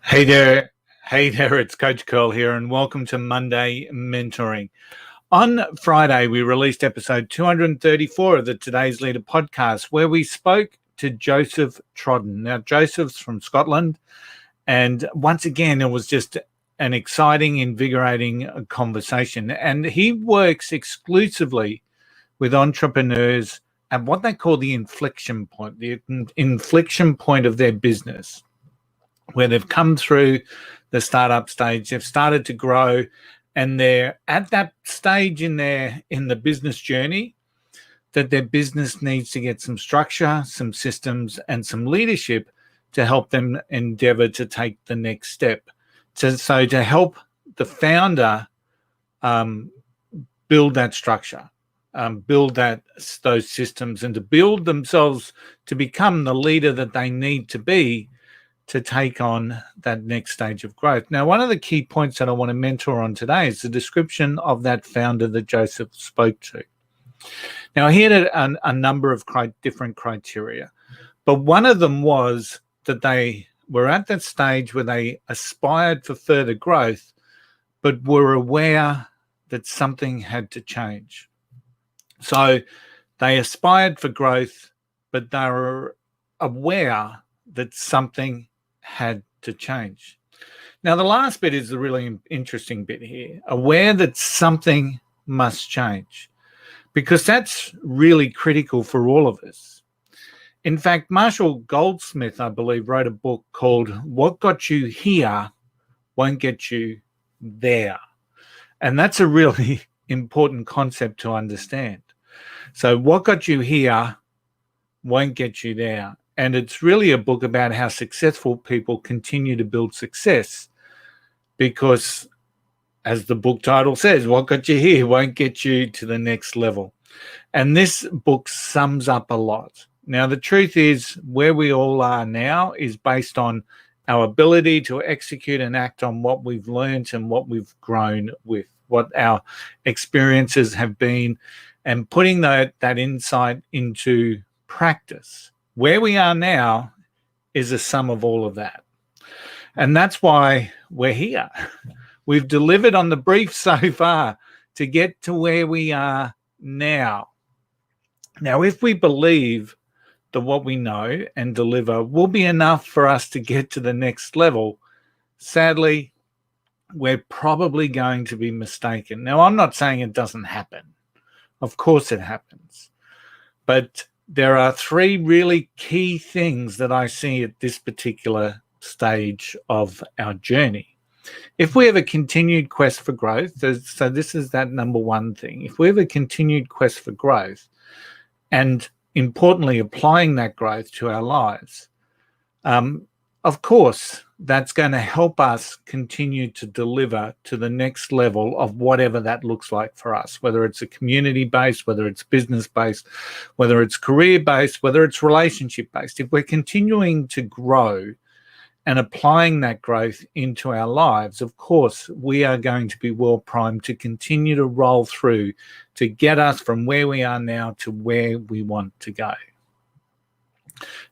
Hey there. Hey there, it's Coach Curl here, and welcome to Monday Mentoring. On Friday, we released episode 234 of the Today's Leader podcast, where we spoke to Joseph Trodden. Now, Joseph's from Scotland, and once again, it was just an exciting, invigorating conversation. And he works exclusively with entrepreneurs at what they call the inflection point of their business, where they've come through the startup stage, they've started to grow, and they're at that stage in the business journey that their business needs to get some structure, some systems, and some leadership to help them endeavor to take the next step. So to help the founder build that structure, build those systems, and to build themselves to become the leader that they need to be to take on that next stage of growth. Now, one of the key points that I want to mentor on today is the description of that founder that Joseph spoke to. Now, he had a number of different criteria, but one of them was that they were at that stage where they aspired for further growth, but were aware that something had to change. So they aspired for growth, but they were aware that something had to change. Now, the last bit is the really interesting bit here. Aware that something must change, because that's really critical for all of us. In fact, Marshall Goldsmith, I believe, wrote a book called What Got You Here Won't Get You There. And that's a really important concept to understand. So what got you here won't get you there. And it's really a book about how successful people continue to build success, because, as the book title says, what got you here won't get you to the next level. And this book sums up a lot. Now, the truth is, where we all are now is based on our ability to execute and act on what we've learned and what we've grown with, what our experiences have been, and putting that insight into practice. Where we are now is a sum of all of that. And that's why we're here. We've delivered on the brief so far to get to where we are now. Now, if we believe that what we know and deliver will be enough for us to get to the next level, sadly, we're probably going to be mistaken. Now, I'm not saying it doesn't happen. Of course it happens. But there are three really key things that I see at this particular stage of our journey. If we have a continued quest for growth, so this is that number one thing. If we have a continued quest for growth, and importantly, applying that growth to our lives, of course, that's going to help us continue to deliver to the next level of whatever that looks like for us, whether it's a community-based, whether it's business-based, whether it's career-based, whether it's relationship-based. If we're continuing to grow and applying that growth into our lives, of course, we are going to be well primed to continue to roll through to get us from where we are now to where we want to go.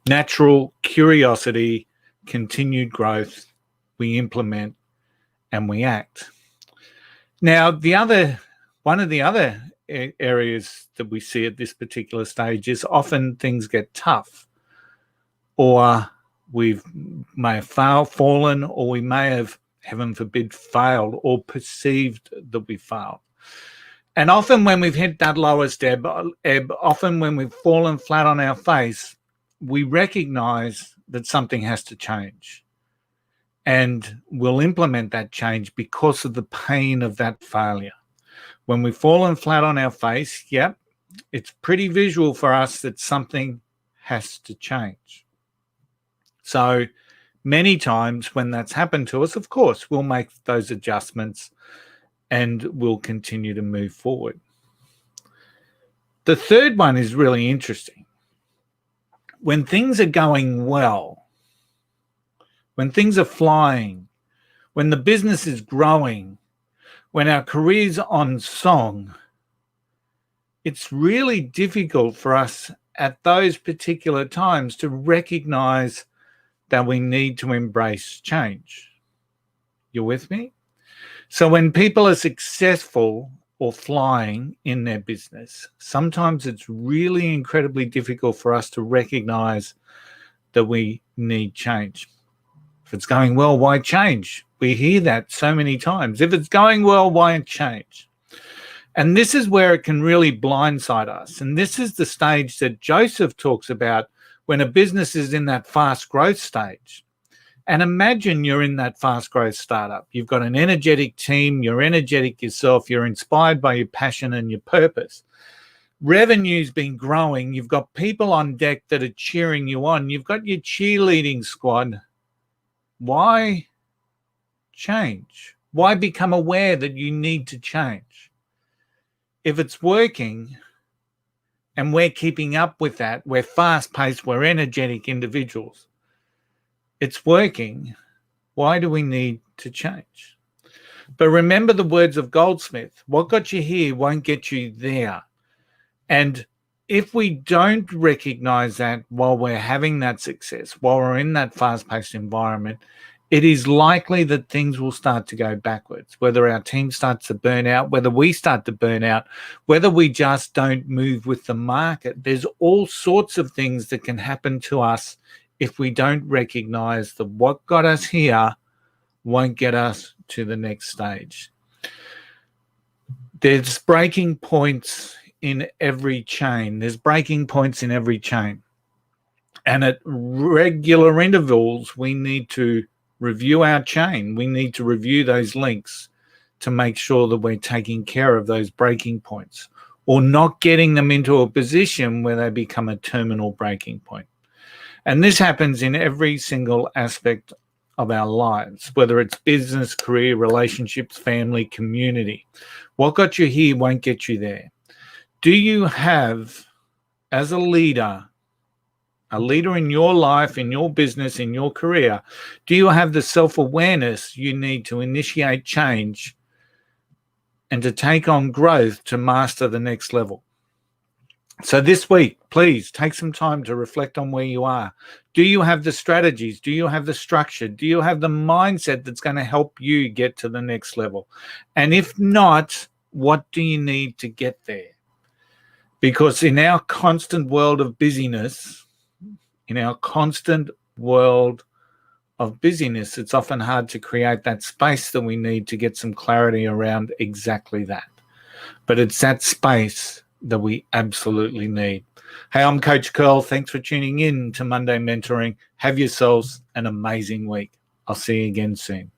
Natural curiosity, continued growth, we implement and we act. Now, one of the other areas that we see at this particular stage is often things get tough, or we may have fallen, or we may have, heaven forbid, failed or perceived that we failed. And often when we've hit that lowest ebb, often when we've fallen flat on our face, we recognize that something has to change, and we'll implement that change because of the pain of that failure. When we've fallen flat on our face, it's pretty visual for us that something has to change. So many times when that's happened to us, of course, we'll make those adjustments and we'll continue to move forward. The third one is really interesting. When things are going well, when things are flying, when the business is growing, when our career's on song, it's really difficult for us at those particular times to recognize that we need to embrace change. You with me? So when people are successful or flying in their business, sometimes it's really incredibly difficult for us to recognize that we need change. If it's going well, why change? We hear that so many times. If it's going well, why change? And this is where it can really blindside us. And this is the stage that Joseph talks about when a business is in that fast growth stage. And imagine you're in that fast growth startup. You've got an energetic team, you're energetic yourself, you're inspired by your passion and your purpose. Revenue's been growing, you've got people on deck that are cheering you on, you've got your cheerleading squad. Why change? Why become aware that you need to change? If it's working and we're keeping up with that, we're fast-paced, we're energetic individuals, it's working, why do we need to change? But remember the words of Goldsmith, what got you here won't get you there. And if we don't recognize that while we're having that success, while we're in that fast-paced environment, it is likely that things will start to go backwards, whether our team starts to burn out, whether we start to burn out, whether we just don't move with the market. There's all sorts of things that can happen to us if we don't recognize that what got us here won't get us to the next stage. There's breaking points in every chain. There's breaking points in every chain. And at regular intervals, we need to review our chain. We need to review those links to make sure that we're taking care of those breaking points or not getting them into a position where they become a terminal breaking point. And this happens in every single aspect of our lives, whether it's business, career, relationships, family, community. What got you here won't get you there. Do you have, as a leader in your life, in your business, in your career, do you have the self-awareness you need to initiate change and to take on growth to master the next level? So this week, please take some time to reflect on where you are. Do you have the strategies? Do you have the structure? Do you have the mindset that's going to help you get to the next level? And if not, what do you need to get there? Because in our constant world of busyness, it's often hard to create that space that we need to get some clarity around exactly that. But it's that space that we absolutely need. Hey, I'm Coach Curl. Thanks for tuning in to Monday Mentoring. Have yourselves an amazing week. I'll see you again soon.